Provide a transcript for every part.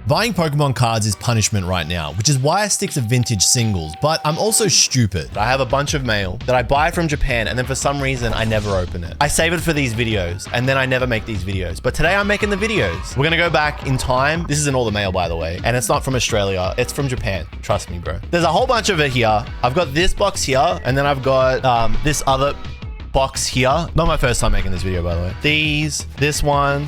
Buying Pokemon cards is punishment right now, which is why I stick to vintage singles, but I'm also stupid. I have a bunch of mail that I buy from Japan, and then for some reason, I never open it. I save it for these videos, and then I never make these videos. But today I'm making the videos. We're gonna go back in time. This isn't all the mail, by the way, and it's not from Australia. It's from Japan. Trust me, bro. There's a whole bunch of it here. I've got this box here, and then I've got this other box here. Not my first time making this video, by the way. These, this one.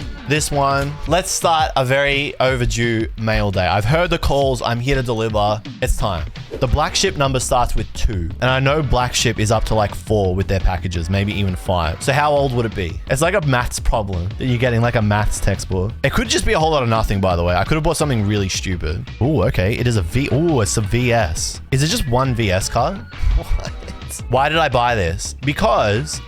Let's start a very overdue mail day. I've heard the calls. I'm here to deliver. It's time. The black ship number starts with 2. And I know black ship is up to like 4 with their packages, maybe even 5. So how old would it be? It's like a maths problem that you're getting, like a maths textbook. It could just be a whole lot of nothing, by the way. I could have bought something really stupid. Oh, okay. It is a V. Oh, it's a VS. Is it just one VS card? What? Why did I buy this? Because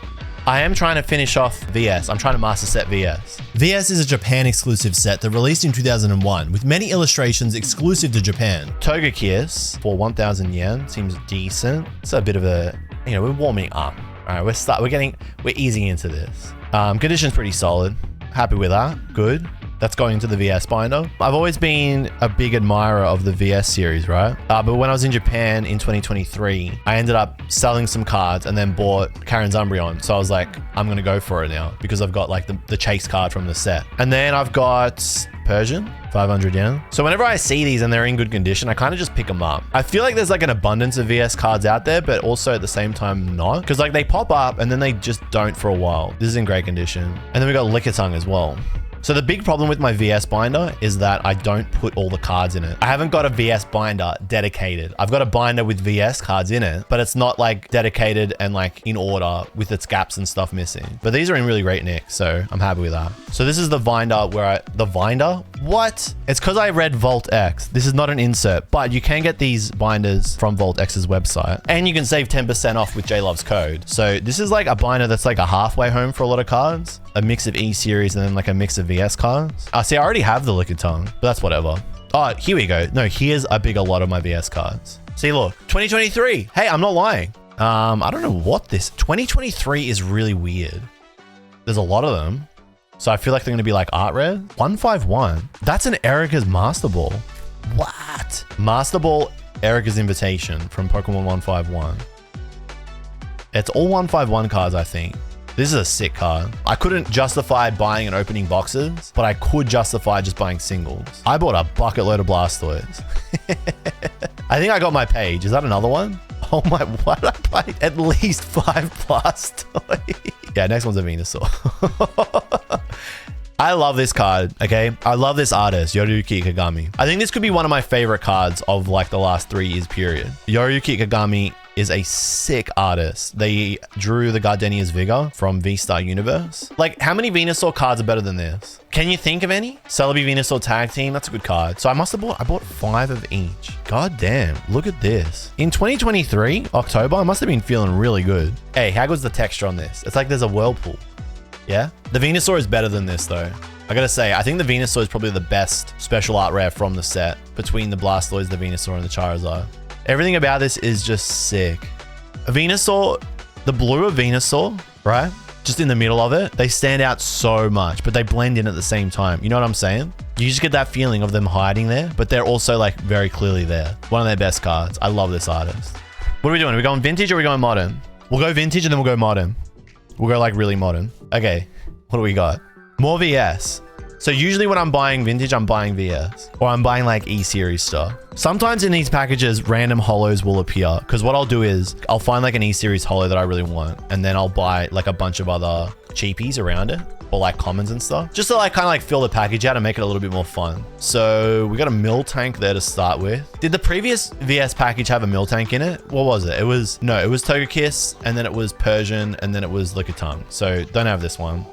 I am trying to finish off VS. I'm trying to master set VS. VS is a Japan exclusive set that released in 2001 with many illustrations exclusive to Japan. Togekiss for 1,000 yen seems decent. It's a bit of a, we're warming up. All right, we're easing into this. Condition's pretty solid. Happy with that. Good. That's going into the VS binder. I've always been a big admirer of the VS series, right? But when I was in Japan in 2023, I ended up selling some cards and then bought Karen's Umbreon. So I was like, I'm going to go for it now because I've got like the chase card from the set. And then I've got Persian, 500 yen. So whenever I see these and they're in good condition, I kind of just pick them up. I feel like there's like an abundance of VS cards out there, but also at the same time not. Because like they pop up and then they just don't for a while. This is in great condition. And then we got Lickitung as well. So the big problem with my VS binder is that I don't put all the cards in it. I haven't got a VS binder dedicated. I've got a binder with VS cards in it, but it's not like dedicated and like in order with its gaps and stuff missing. But these are in really great nick, so I'm happy with that. So this is the binder where the binder? What? It's because I read Vault X. This is not an insert, but you can get these binders from Vault X's website and you can save 10% off with JLove's code. So this is like a binder that's like a halfway home for a lot of cards, a mix of E series and then like a mix of VS cards. See, I already have the Lickitung, but that's whatever. Oh, here we go. No, here's a lot of my VS cards. See, look, 2023. Hey, I'm not lying. I don't know what this 2023 is really weird. There's a lot of them. So I feel like they're going to be like art rare. 151. That's an Erica's Master Ball. What? Master Ball Erica's Invitation from Pokemon 151. It's all 151 cards, I think. This is a sick card. I couldn't justify buying and opening boxes, but I could justify just buying singles. I bought a bucket load of Blastoids. I think I got my page. Is that another one? Oh my, what did I buy? At least 5 Blastoids. Yeah, next one's a Venusaur. I love this card, okay? I love this artist, Yoriyuki Kagami. I think this could be one of my favorite cards of like the last 3 years period. Yoriyuki Kagami is a sick artist. They drew the Gardenia's Vigor from V-Star Universe. Like, how many Venusaur cards are better than this? Can you think of any? Celebi Venusaur Tag Team, that's a good card. So I bought 5 of each. God damn, look at this. In 2023, October, I must have been feeling really good. Hey, how good's the texture on this? It's like there's a whirlpool. Yeah? The Venusaur is better than this though. I gotta say, I think the Venusaur is probably the best special art rare from the set between the Blastoise, the Venusaur, and the Charizard. Everything about this is just sick. A Venusaur, the blue of Venusaur, right? Just in the middle of it, they stand out so much, but they blend in at the same time. You know what I'm saying? You just get that feeling of them hiding there, but they're also like very clearly there. One of their best cards. I love this artist. What are we doing? Are we going vintage or are we going modern? We'll go vintage and then we'll go modern. We'll go like really modern. Okay, what do we got? More VS. So usually when I'm buying vintage, I'm buying VS or I'm buying like E-series stuff. Sometimes in these packages, random holos will appear because what I'll do is I'll find like an E-series holo that I really want and then I'll buy like a bunch of other cheapies around it or like commons and stuff just to like kind of like fill the package out and make it a little bit more fun. So we got a Miltank there to start with. Did the previous VS package have a Miltank in it? What was it? It was Togekiss and then it was Persian and then it was Lickitung. So don't have this one.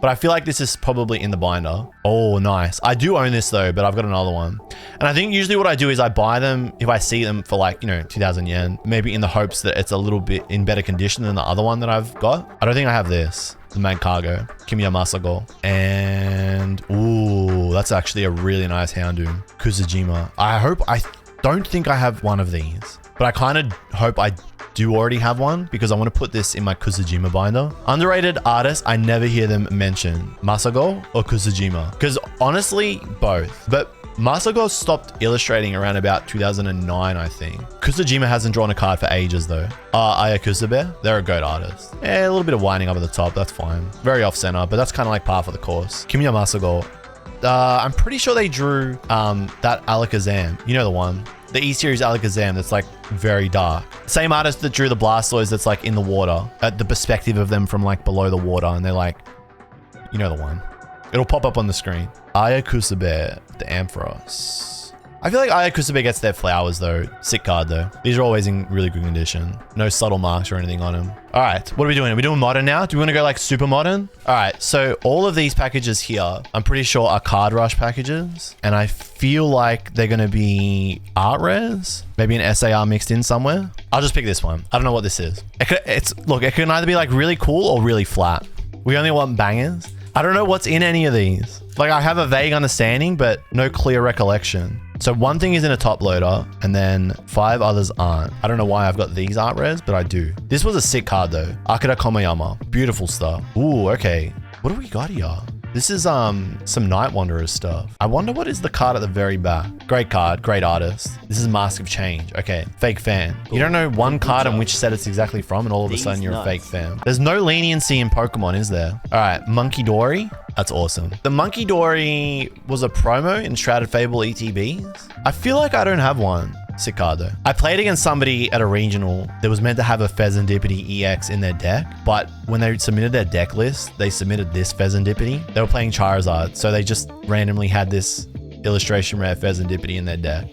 But I feel like this is probably in the binder. Oh, nice. I do own this though, but I've got another one. And I think usually what I do is I buy them if I see them for like, 2,000 yen, maybe in the hopes that it's a little bit in better condition than the other one that I've got. I don't think I have this, the Magcargo, Kimiya Masago. And, ooh, that's actually a really nice Houndoom, Kusajima. I don't think I have one of these, but I kind of hope I do already have one because I want to put this in my Kusujima binder. Underrated artists, I never hear them mention Masago or Kusujima because honestly, both. But Masago stopped illustrating around about 2009, I think. Kusujima hasn't drawn a card for ages though. Ayakusube, they're a goat artist. Yeah, a little bit of winding up at the top, that's fine. Very off center, but that's kind of like par for the course. Kimiya Masago. I'm pretty sure they drew that Alakazam. You know the one. The E-Series Alakazam that's like very dark. Same artist that drew the Blastoise that's like in the water. At the perspective of them from like below the water and they're like, you know the one. It'll pop up on the screen. Ayakusube, the Ampharos. I feel like Ayakusube gets their flowers though. Sick card though. These are always in really good condition. No subtle marks or anything on them. All right, what are we doing? Are we doing modern now? Do we want to go like super modern? All right, so all of these packages here, I'm pretty sure are card rush packages. And I feel like they're gonna be art rares. Maybe an SAR mixed in somewhere. I'll just pick this one. I don't know what this is. Look, it can either be like really cool or really flat. We only want bangers. I don't know what's in any of these. Like I have a vague understanding, but no clear recollection. So one thing is in a top loader and then 5 others aren't. I don't know why I've got these art rares, but I do. This was a sick card though. Akira Komayama. Beautiful stuff. Ooh, okay. What do we got here? This is some Night Wanderers stuff. I wonder what is the card at the very back. Great card, great artist. This is Mask of Change. Okay, fake fan. You don't know one card and which set it's exactly from and all of a sudden you're a fake fan. There's no leniency in Pokemon, is there? All right, Monkey Dory. That's awesome. The Monkey Dory was a promo in Shrouded Fable ETBs. I feel like I don't have one. Sick card though. I played against somebody at a regional that was meant to have a Pheasantipity EX in their deck, but when they submitted their deck list, they submitted this Pheasantipity. They were playing Charizard, so they just randomly had this illustration rare Pheasantipity in their deck.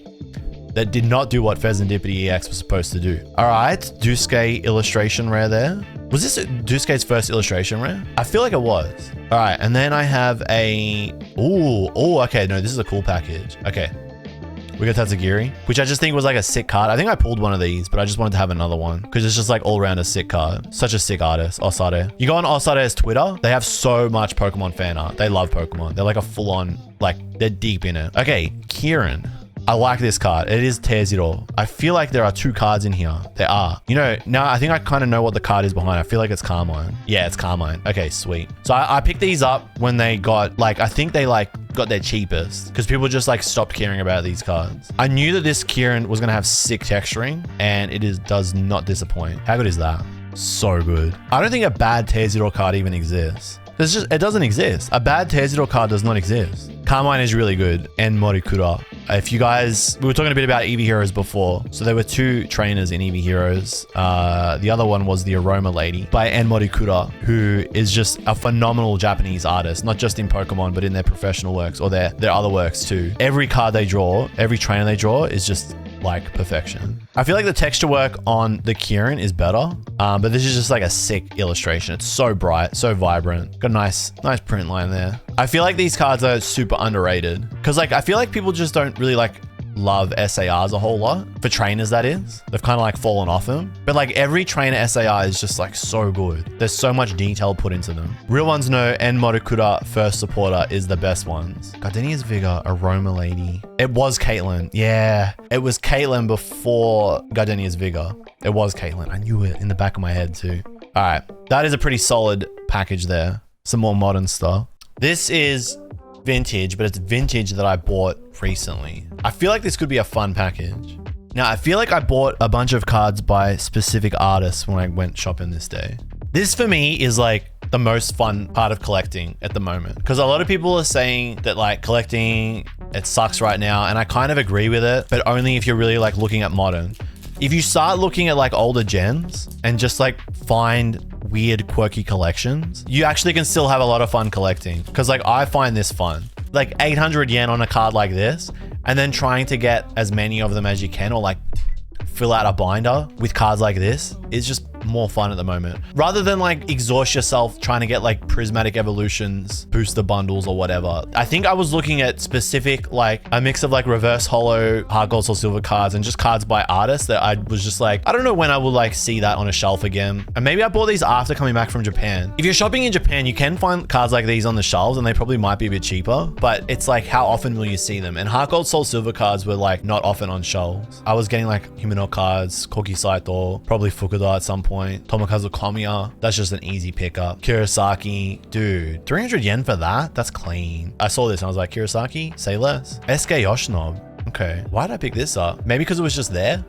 That did not do what Pheasantipity EX was supposed to do. All right, Dusuke illustration rare there. Was this Dusuke's first illustration rare? I feel like it was. All right, and then I have a, okay, no, this is a cool package. Okay. We got Tatsugiri, which I just think was like a sick card. I think I pulled one of these, but I just wanted to have another one because it's just like all around a sick card. Such a sick artist, Osade. You go on Osade's Twitter, they have so much Pokemon fan art. They love Pokemon. They're like a full on, like they're deep in it. Okay, Kieran. I like this card. It is Terziro. I feel like there are 2 cards in here. There are. You know, now I think I kind of know what the card is behind. I feel like it's Carmine. Yeah, it's Carmine. Okay, sweet. So I picked these up when they got like, I think they like got their cheapest because people just like stopped caring about these cards. I knew that this Kieran was going to have sick texturing and it does not disappoint. How good is that? So good. I don't think a bad Terziro card even exists. It doesn't exist. A bad Terziro card does not exist. Carmine is really good and Morikura. If you guys, we were talking a bit about Eevee Heroes before. So there were 2 trainers in Eevee Heroes. The other one was the Aroma Lady by Anne Morikura, who is just a phenomenal Japanese artist, not just in Pokemon, but in their professional works or their other works too. Every card they draw, every trainer they draw is just like perfection. I feel like the texture work on the Kieran is better, but this is just like a sick illustration. It's so bright, so vibrant. Got a nice print line there. I feel like these cards are super underrated because like I feel like people just don't really like love SARs a whole lot. For trainers, that is. They've kind of like fallen off them. But like every trainer SAR is just like so good. There's so much detail put into them. Real ones know En Morikura first supporter is the best ones. Gardenia's Vigor, Aroma Lady. It was Caitlyn. Yeah. It was Caitlyn before Gardenia's Vigor. It was Caitlyn. I knew it in the back of my head too. All right. That is a pretty solid package there. Some more modern stuff. This is vintage, but it's vintage that I bought recently. I feel like this could be a fun package. Now, I feel like I bought a bunch of cards by specific artists when I went shopping this day. This for me is like the most fun part of collecting at the moment because a lot of people are saying that like collecting, it sucks right now. And I kind of agree with it, but only if you're really like looking at modern. If you start looking at like older gens and just like find weird quirky collections, you actually can still have a lot of fun collecting because like I find this fun. Like 800 yen on a card like this and then trying to get as many of them as you can or like fill out a binder with cards like this is just more fun at the moment. Rather than like exhaust yourself trying to get like prismatic evolutions, booster bundles or whatever. I think I was looking at specific, like a mix of like reverse holo, hard gold, soul silver cards and just cards by artists that I was just like, I don't know when I will like see that on a shelf again. And maybe I bought these after coming back from Japan. If you're shopping in Japan, you can find cards like these on the shelves and they probably might be a bit cheaper, but it's like, how often will you see them? And hard gold, soul silver cards were like not often on shelves. I was getting like Himeno cards, Koki Saito, probably Fukuda at some point, Tomokazu Komiya. That's just an easy pickup. Kurosaki, dude, 300 yen for that? That's clean. I saw this and I was like, Kurosaki, say less. SK Yoshinobu. Okay, why did I pick this up? Maybe because it was just there?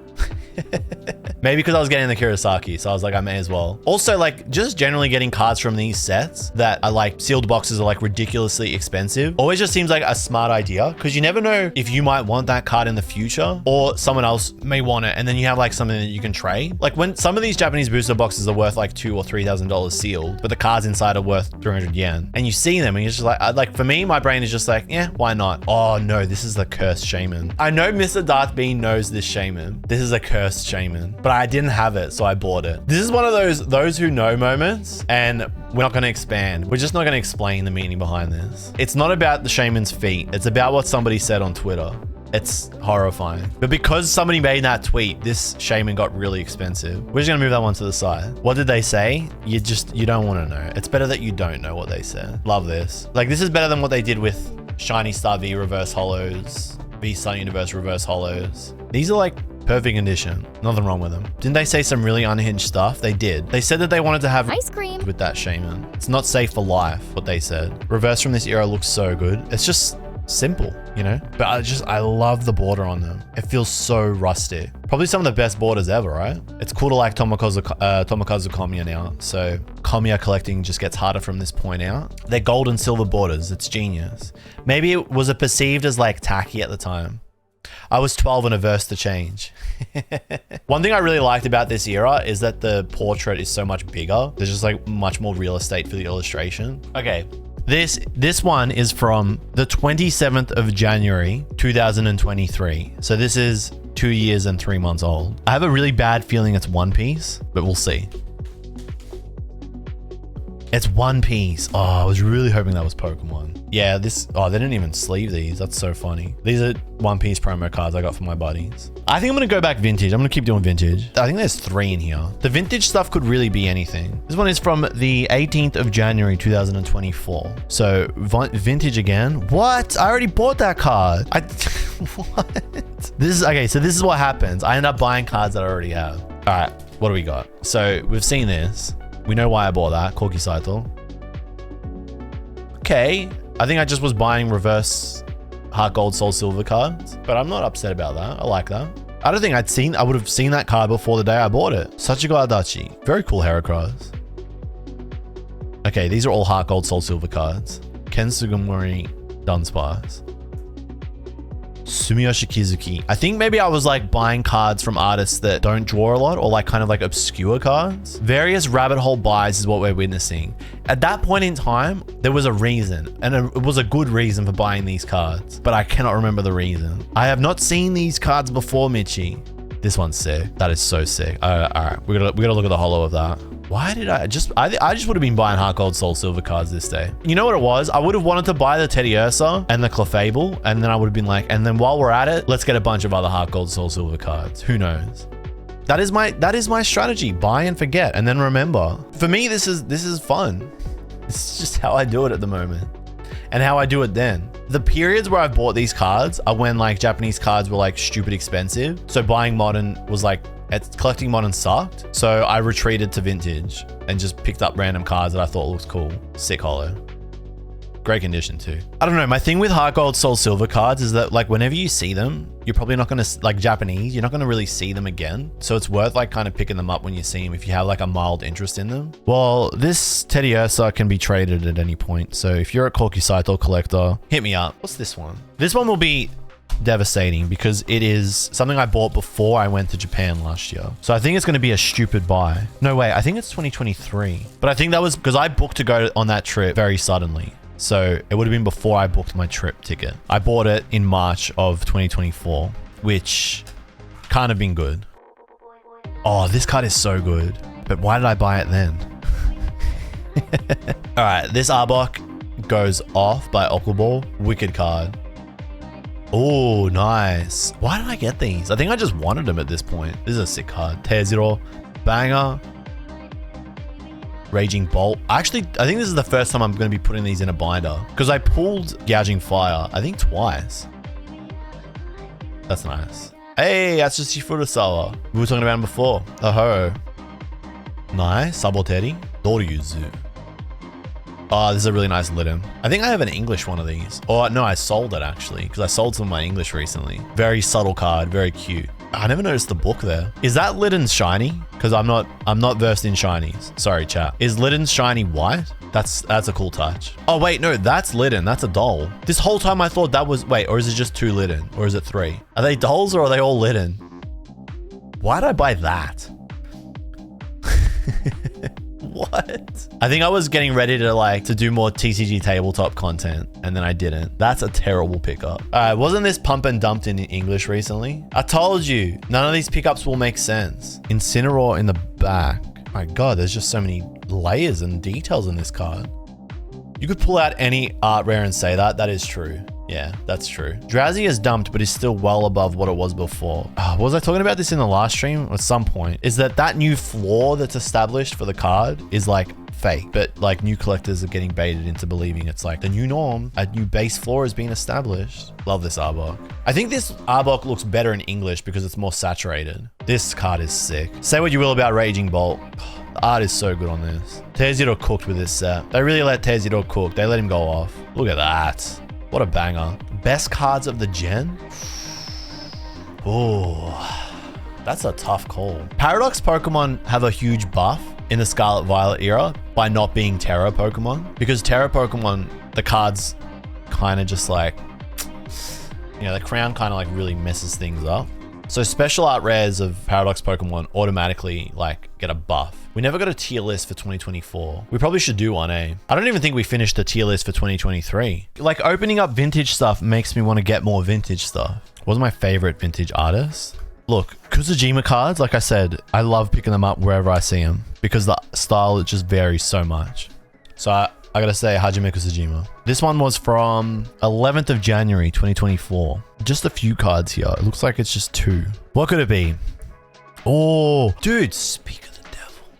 Maybe because I was getting the Kurosaki, so I was like, I may as well. Also, like, just generally getting cards from these sets that are like sealed boxes are like ridiculously expensive always just seems like a smart idea, because you never know if you might want that card in the future or someone else may want it, and then you have like something that you can trade. Like when some of these Japanese booster boxes are worth like $2,000 or $3,000 sealed, but the cards inside are worth 300 yen, and you see them and you're just like for me, my brain is just like, yeah, why not? Oh no, this is the cursed shaman. I know Mr. Darth Bean knows this shaman. This is a cursed shaman, but I didn't have it, so I bought it. This is one of those who know moments, and we're not going to expand. We're just not going to explain the meaning behind this. It's not about the shaman's feet. It's about what somebody said on Twitter. It's horrifying. But because somebody made that tweet, this shaman got really expensive. We're just gonna move that one to the side. What did they say? You don't want to know. It's better that you don't know what they said. Love this. Like, this is better than what they did with Shiny Star V reverse holos, V Sun Universe reverse holos. These are like perfect condition. Nothing wrong with them. Didn't they say some really unhinged stuff? They did. They said that they wanted to have ice cream with that shaman. It's not safe for life, what they said. Reverse from this era looks so good. It's just simple, you know? But I love the border on them. It feels so rustic. Probably some of the best borders ever, right? It's cool to like Tomokazu Komiya now. So Komiya collecting just gets harder from this point out. They're gold and silver borders. It's genius. Maybe it was perceived as like tacky at the time. I was 12 and averse to change. One thing I really liked about this era is that the portrait is so much bigger. There's just like much more real estate for the illustration. Okay. This one is from the 27th of January, 2023. So this is 2 years and 3 months old. I have a really bad feeling it's One Piece, but we'll see. It's One Piece. Oh, I was really hoping that was Pokemon. Yeah, they didn't even sleeve these. That's so funny. These are One Piece promo cards I got from my buddies. I think I'm going to go back vintage. I'm going to keep doing vintage. I think there's 3 in here. The vintage stuff could really be anything. This one is from the 18th of January, 2024. So vintage again. What? I already bought that card. What? Okay, so this is what happens. I end up buying cards that I already have. All right, what do we got? So we've seen this. We know why I bought that. Koki Saito. Okay. I think I just was buying reverse heart gold soul silver cards, but I'm not upset about that. I like that. I don't think I would have seen that card before the day I bought it. Sachiko Adachi. Very cool Heracross. Okay, these are all heart gold soul silver cards. Ken Sugimori Dunsparce. Sumiyoshi Kizuki. I think maybe I was like buying cards from artists that don't draw a lot, or like kind of like obscure cards. Various rabbit hole buys is what we're witnessing. At that point in time, there was a reason, and it was a good reason for buying these cards, but I cannot remember the reason. I have not seen these cards before, Michi. This one's sick. That is so sick. All right, we gotta look at the holo of that. Why did I just would have been buying heart gold soul silver cards this day. You know what it was? I would have wanted to buy the Teddy Ursa and the Clefable, and then I would have been like, and then while we're at it, let's get a bunch of other heart gold soul silver cards. Who knows? That is my strategy. Buy and forget, and then remember. For me, this is fun. This is just how I do it at the moment, and how I do it then. The periods where I've bought these cards are when like Japanese cards were like stupid expensive. So buying modern was like, collecting modern sucked. So I retreated to vintage and just picked up random cards that I thought looked cool. Sick holo. Great condition too. I don't know. My thing with heart gold soul silver cards is that like whenever you see them, you're probably not going to, like Japanese, you're not going to really see them again. So it's worth like kind of picking them up when you see them if you have like a mild interest in them. Well, this Teddy Ursa can be traded at any point. So if you're a Koki Saito collector, hit me up. What's this one? This one will be devastating because it is something I bought before I went to Japan last year. So I think it's going to be a stupid buy. No way, I think it's 2023. But I think that was because I booked to go on that trip very suddenly. So it would have been before I booked my trip ticket. I bought it in March of 2024, which can't have been good. Oh, this card is so good. But why did I buy it then? All right, this Arbok goes off by Oklaball. Wicked card. Oh, nice. Why did I get these? I think I just wanted them at this point. This is a sick card. Tearzero, banger. Raging Bolt. Actually, I think this is the first time I'm going to be putting these in a binder because I pulled Gouging Fire, I think twice. That's nice. Hey, that's just Furusawa. We were talking about him before. Oh, nice. Saboteri. Doryuzu. Oh, this is a really nice Liddim. I think I have an English one of these. Oh, no, I sold it actually because I sold some of my English recently. Very subtle card, very cute. I never noticed the book there. Is that Lidden's shiny? Because I'm not versed in shinies. Sorry, chat. Is Lidden's shiny white? That's a cool touch. Oh, wait, no, that's Lidden. That's a doll. This whole time I thought that was, wait, or is it just 2 Lidden? Or is it 3? Are they dolls or are they all Lidden? Why did I buy that? What? I think I was getting ready to do more TCG tabletop content and then I didn't. That's a terrible pickup. Wasn't this pump and dumped in English recently? I told you, none of these pickups will make sense. Incineroar in the back. My God, there's just so many layers and details in this card. You could pull out any art rare and say that. That is true. Yeah, that's true. Drowsy is dumped, but is still well above what it was before. Was I talking about this in the last stream? At some point, is that new floor that's established for the card is like fake, but like new collectors are getting baited into believing it's like the new norm. A new base floor is being established. Love this Arbok. I think this Arbok looks better in English because it's more saturated. This card is sick. Say what you will about Raging Bolt. The art is so good on this. Tearzero cooked with this set. They really let Tearzero cook. They let him go off. Look at that. What a banger. Best cards of the gen? Oh, that's a tough call. Paradox Pokemon have a huge buff in the Scarlet Violet era by not being Terra Pokemon. Because Terra Pokemon, the cards kind of just like, you know, the crown kind of like really messes things up. So special art rares of Paradox Pokemon automatically like get a buff. We never got a tier list for 2024. We probably should do one, eh? I don't even think we finished the tier list for 2023. Like opening up vintage stuff makes me want to get more vintage stuff. What's my favorite vintage artist? Look, Kusajima cards, like I said, I love picking them up wherever I see them because the style, it just varies so much. So I gotta say Hajime Kusajima. This one was from 11th of January, 2024. Just a few cards here. It looks like it's just 2. What could it be? Oh, dude, speak of the devil.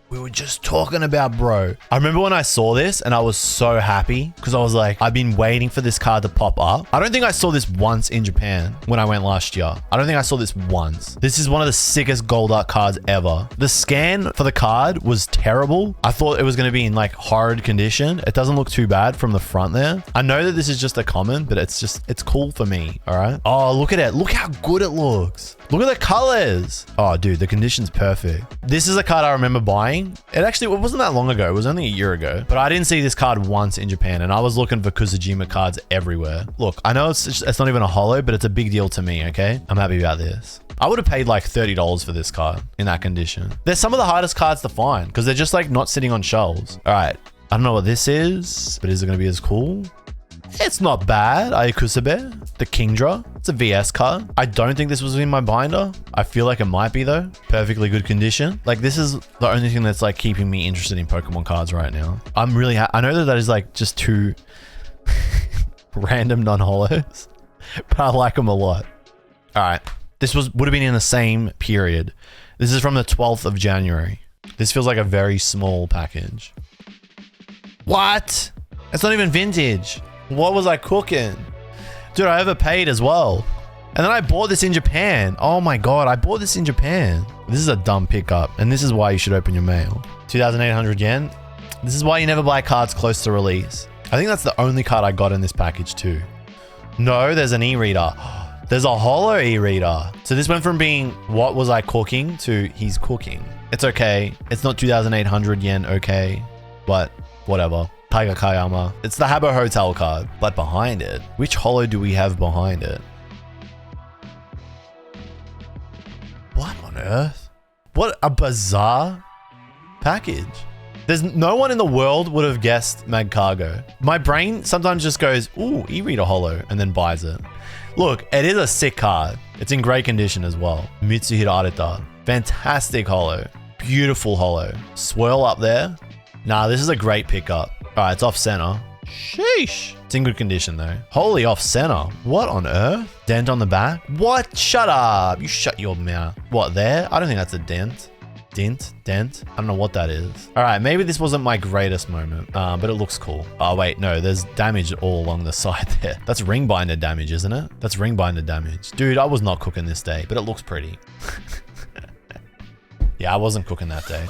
We were just talking about, bro. I remember when I saw this and I was so happy because I was like, I've been waiting for this card to pop up. I don't think I saw this once in Japan when I went last year. I don't think I saw this once. This is one of the sickest gold art cards ever. The scan for the card was terrible. I thought it was going to be in like horrid condition. It doesn't look too bad from the front there. I know that this is just a common, but it's cool for me. All right. Oh, look at it. Look how good it looks. Look at the colors. Oh, dude, the condition's perfect. This is a card I remember buying. It wasn't that long ago. It was only a year ago, but I didn't see this card once in Japan and I was looking for Kusajima cards everywhere. Look, I know it's not even a holo, but it's a big deal to me, okay? I'm happy about this. I would have paid like $30 for this card in that condition. They're some of the hardest cards to find because they're just like not sitting on shelves. All right. I don't know what this is, but is it going to be as cool? It's not bad. Ayakusabe, the Kingdra. It's a VS card. I don't think this was in my binder. I feel like it might be though. Perfectly good condition. Like this is the only thing that's like keeping me interested in Pokemon cards right now. I'm really I know that is like just 2 random non-holos, but I like them a lot. All right. This would have been in the same period. This is from the 12th of January. This feels like a very small package. What? It's not even vintage. What was I cooking? Dude, I overpaid as well. And then I bought this in Japan. Oh my God, I bought this in Japan. This is a dumb pickup. And this is why you should open your mail. 2,800 yen. This is why you never buy cards close to release. I think that's the only card I got in this package too. No, there's an e-reader. There's a holo e-reader. So this went from being what was I cooking to he's cooking. It's okay. It's not 2,800 yen okay, but whatever. Taiga Kayama. It's the Habbo Hotel card, but behind it, which holo do we have behind it? What on earth? What a bizarre package. There's no one in the world would have guessed Magcargo. My brain sometimes just goes, ooh, e-reader holo, and then buys it. Look, it is a sick card. It's in great condition as well. Mitsuhiro Arita. Fantastic holo. Beautiful holo. Swirl up there. Nah, this is a great pickup. All right, it's off center. Sheesh. It's in good condition though. Holy, off center. What on earth? Dent on the back? What? Shut up. You shut your mouth. What, there? I don't think that's a dent. Dent. I don't know what that is. All right, maybe this wasn't my greatest moment, but it looks cool. Oh wait, no, there's damage all along the side there. That's ring binder damage, isn't it? That's ring binder damage. Dude, I was not cooking this day, but it looks pretty. Yeah, I wasn't cooking that day.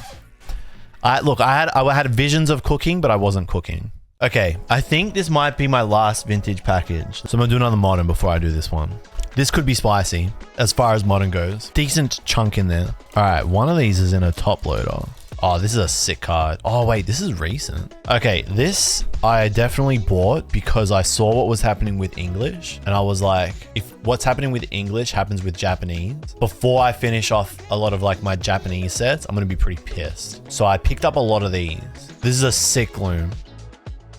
Look, I had visions of cooking, but I wasn't cooking. Okay, I think this might be my last vintage package. So I'm gonna do another modern before I do this one. This could be spicy as far as modern goes. Decent chunk in there. All right, one of these is in a top loader. Oh, this is a sick card. Oh wait, this is recent. Okay, this I definitely bought because I saw what was happening with English. And I was like, if what's happening with English happens with Japanese, before I finish off a lot of like my Japanese sets, I'm gonna be pretty pissed. So I picked up a lot of these. This is a sick loom.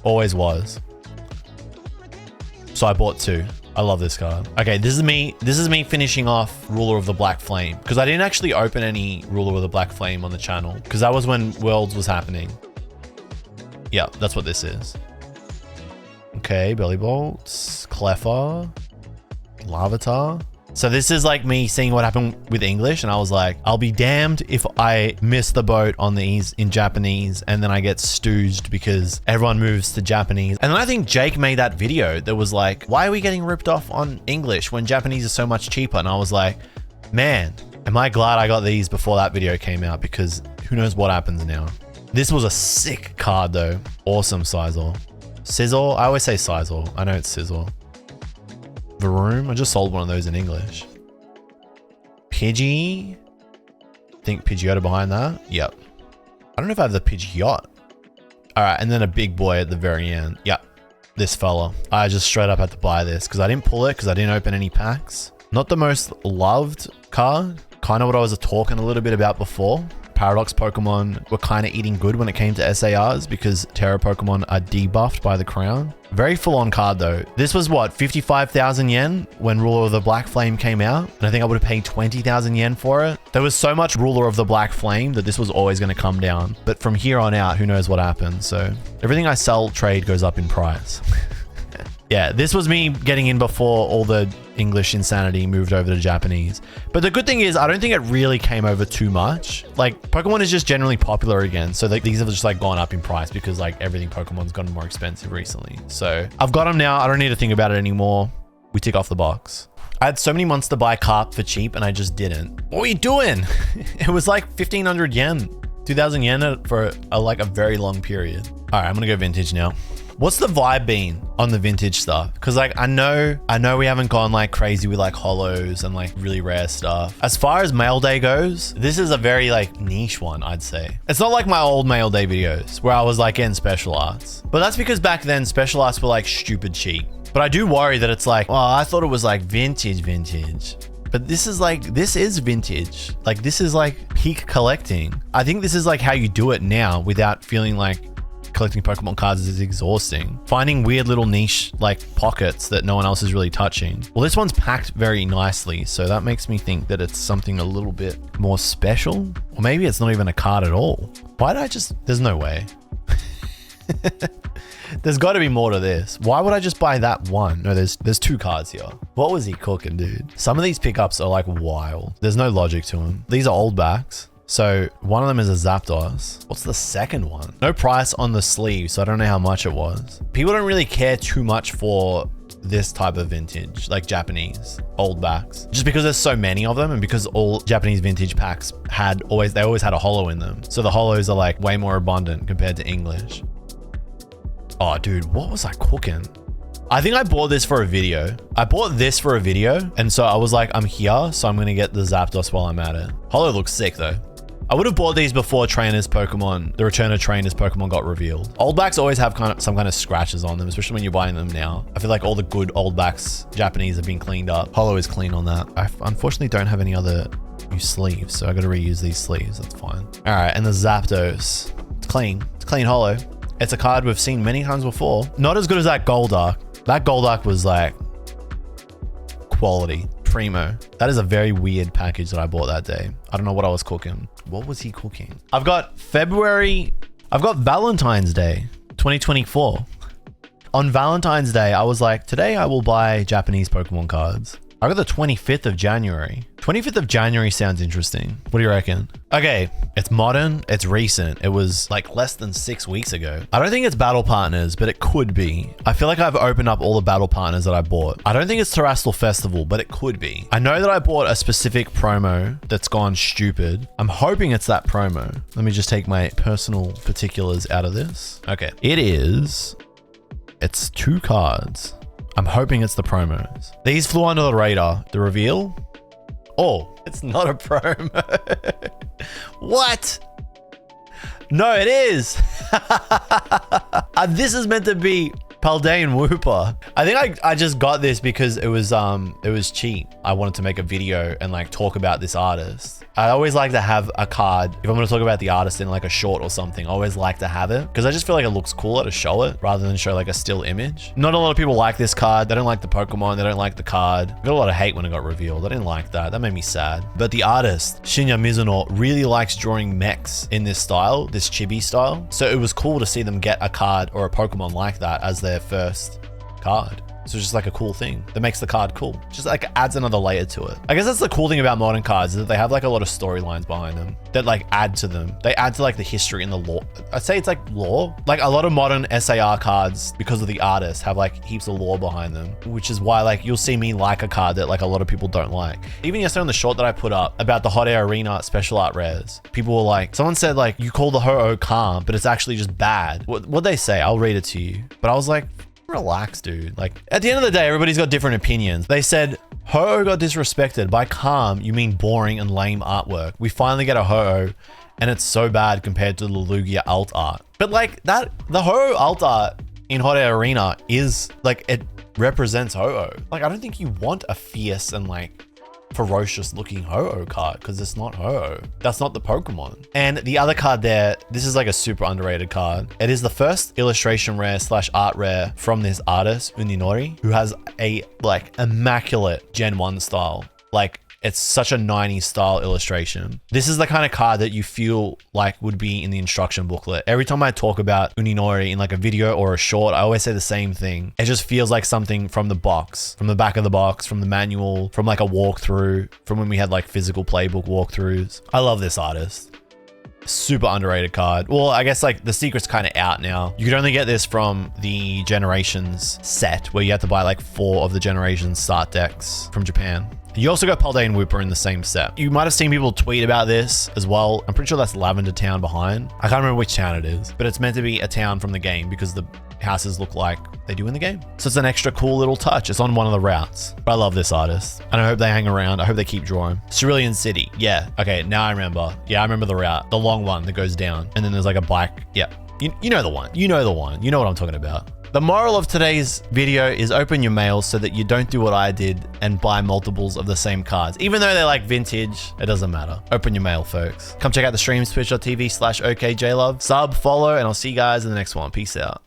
Always was. So I bought 2. I love this card. Okay, this is me finishing off Ruler of the Black Flame because I didn't actually open any Ruler of the Black Flame on the channel because that was when Worlds was happening. Yeah, that's what this is. Okay, Belly Bolts, Cleffa, Lavatar. So this is like me seeing what happened with English and I was like, I'll be damned if I miss the boat on these in Japanese and then I get stooged because everyone moves to Japanese. And then I think Jake made that video that was like, why are we getting ripped off on English when Japanese is so much cheaper? And I was like, man, am I glad I got these before that video came out because who knows what happens now. This was a sick card though. Awesome Sizzle. Sizzle? I always say Sizzle. I know it's Sizzle. Varoom. I just sold one of those in English. Pidgey. Think Pidgeotto behind that. Yep. I don't know if I have the Pidgeot. All right. And then a big boy at the very end. Yep. This fella. I just straight up had to buy this because I didn't pull it because I didn't open any packs. Not the most loved card. Kind of what I was talking a little bit about before. Paradox Pokemon were kind of eating good when it came to SARs because Terra Pokemon are debuffed by the crown. Very full-on card though. This was what, 55,000 yen when Ruler of the Black Flame came out? And I think I would have paid 20,000 yen for it. There was so much Ruler of the Black Flame that this was always going to come down. But from here on out, who knows what happens. So everything I sell, trade goes up in price. Yeah, this was me getting in before all the English insanity moved over to Japanese. But the good thing is, I don't think it really came over too much. Like, Pokemon is just generally popular again. So these have just like gone up in price because like everything Pokemon's gotten more expensive recently. So I've got them now. I don't need to think about it anymore. We tick off the box. I had so many months to buy Carp for cheap and I just didn't. What were you doing? It was like 1,500 yen, 2,000 yen for like a very long period. All right, I'm gonna go vintage now. What's the vibe been on the vintage stuff? Because like I know we haven't gone like crazy with like holos and like really rare stuff. As far as mail day goes, this is a very like niche one, I'd say. It's not like my old mail day videos where I was like getting special arts. But that's because back then special arts were like stupid cheap. But I do worry that it's like, oh, I thought it was like vintage. But this is vintage. Like this is like peak collecting. I think this is like how you do it now without feeling like collecting Pokemon cards is exhausting. Finding weird little niche like pockets that no one else is really touching. Well, this one's packed very nicely, so that makes me think that it's something a little bit more special. Or maybe it's not even a card at all. Why did I just... There's no way. There's got to be more to this. Why would I just buy that one? No, there's 2 cards here. What was he cooking, dude? Some of these pickups are like wild. There's no logic to them. These are old backs. So one of them is a Zapdos. What's the second one? No price on the sleeve, so I don't know how much it was. People don't really care too much for this type of vintage, like Japanese old backs, just because there's so many of them and because all Japanese vintage packs always had a holo in them. So the holos are like way more abundant compared to English. Oh, dude, what was I cooking? I think I bought this for a video. I bought this for a video. And so I was like, I'm here, so I'm going to get the Zapdos while I'm at it. Holo looks sick though. I would have bought these before the Return of Trainers Pokemon got revealed. Old backs always have some kind of scratches on them, especially when you're buying them now. I feel like all the good old backs, Japanese, have been cleaned up. Holo is clean on that. I unfortunately don't have any other new sleeves, so I got to reuse these sleeves. That's fine. All right, and the Zapdos. It's clean. It's clean holo. It's a card we've seen many times before. Not as good as that Golduck. That Golduck was like quality. primo. That is a very weird package that I bought that day. I don't know what I was cooking. What was he cooking? I've got Valentine's Day 2024. On Valentine's Day, I was like, today I will buy Japanese Pokemon cards. I got the 25th of January. 25th of January sounds interesting. What do you reckon? Okay, it's modern, it's recent. It was like less than 6 weeks ago. I don't think it's battle partners, but it could be. I feel like I've opened up all the battle partners that I bought. I don't think it's Terrestrial Festival, but it could be. I know that I bought a specific promo that's gone stupid. I'm hoping it's that promo. Let me just take my personal particulars out of this. Okay, it's 2 cards. I'm hoping it's the promos. These flew under the radar. The reveal? Oh, it's not a promo. What? No, it is. This is meant to be Paldean Wooper. I think I just got this because it was cheap. I wanted to make a video and like talk about this artist. I always like to have a card. If I'm going to talk about the artist in like a short or something, I always like to have it because I just feel like it looks cooler to show it rather than show like a still image. Not a lot of people like this card. They don't like the Pokemon. They don't like the card. I got a lot of hate when it got revealed. I didn't like that. That made me sad. But the artist, Shinya Mizuno, really likes drawing mechs in this style, this chibi style. So it was cool to see them get a card or a Pokemon like that as their first card. So it's just like a cool thing that makes the card cool. Just like adds another layer to it. I guess that's the cool thing about modern cards is that they have like a lot of storylines behind them that like add to them. They add to like the history and the lore. I'd say it's like lore. Like a lot of modern SAR cards, because of the artist, have like heaps of lore behind them, which is why like you'll see me like a card that like a lot of people don't like. Even yesterday on the short that I put up about the Hot Air Arena special art rares, people were like, someone said like, you call the Ho-Oh calm, but it's actually just bad. What'd they say? I'll read it to you. But I was like, relax, dude. Like at the end of the day, everybody's got different opinions. They said Ho-Oh got disrespected. By calm, you mean boring and lame artwork. We finally get a Ho-Oh and it's so bad compared to the Lugia alt art. But like that, the Ho-Oh alt art in Hot Air Arena is like, it represents Ho-Oh. Like I don't think you want a fierce and like ferocious looking Ho-Oh card because it's not Ho-Oh. That's not the Pokemon. And the other card there, this is like a super underrated card. It is the first illustration rare / art rare from this artist, Uninori, who has a like immaculate Gen 1 style. Like it's such a 90s style illustration. This is the kind of card that you feel like would be in the instruction booklet. Every time I talk about Uninori in like a video or a short, I always say the same thing. It just feels like something from the box, from the back of the box, from the manual, from like a walkthrough, from when we had like physical playbook walkthroughs. I love this artist. Super underrated card. Well, I guess like the secret's kind of out now. You could only get this from the Generations set where you have to buy like 4 of the Generations start decks from Japan. You also got Paldean Wooper in the same set. You might have seen people tweet about this as well. I'm pretty sure that's Lavender Town behind. I can't remember which town it is, but it's meant to be a town from the game because the houses look like they do in the game. So it's an extra cool little touch. It's on one of the routes. But I love this artist and I hope they hang around. I hope they keep drawing. Cerulean City. Yeah. Okay. Now I remember. Yeah, I remember the route. The long one that goes down and then there's like a bike. Yeah. You know the one. You know the one. You know what I'm talking about. The moral of today's video is open your mail so that you don't do what I did and buy multiples of the same cards. Even though they're like vintage, it doesn't matter. Open your mail, folks. Come check out the streams, twitch.tv/okjlove. Sub, follow, and I'll see you guys in the next one. Peace out.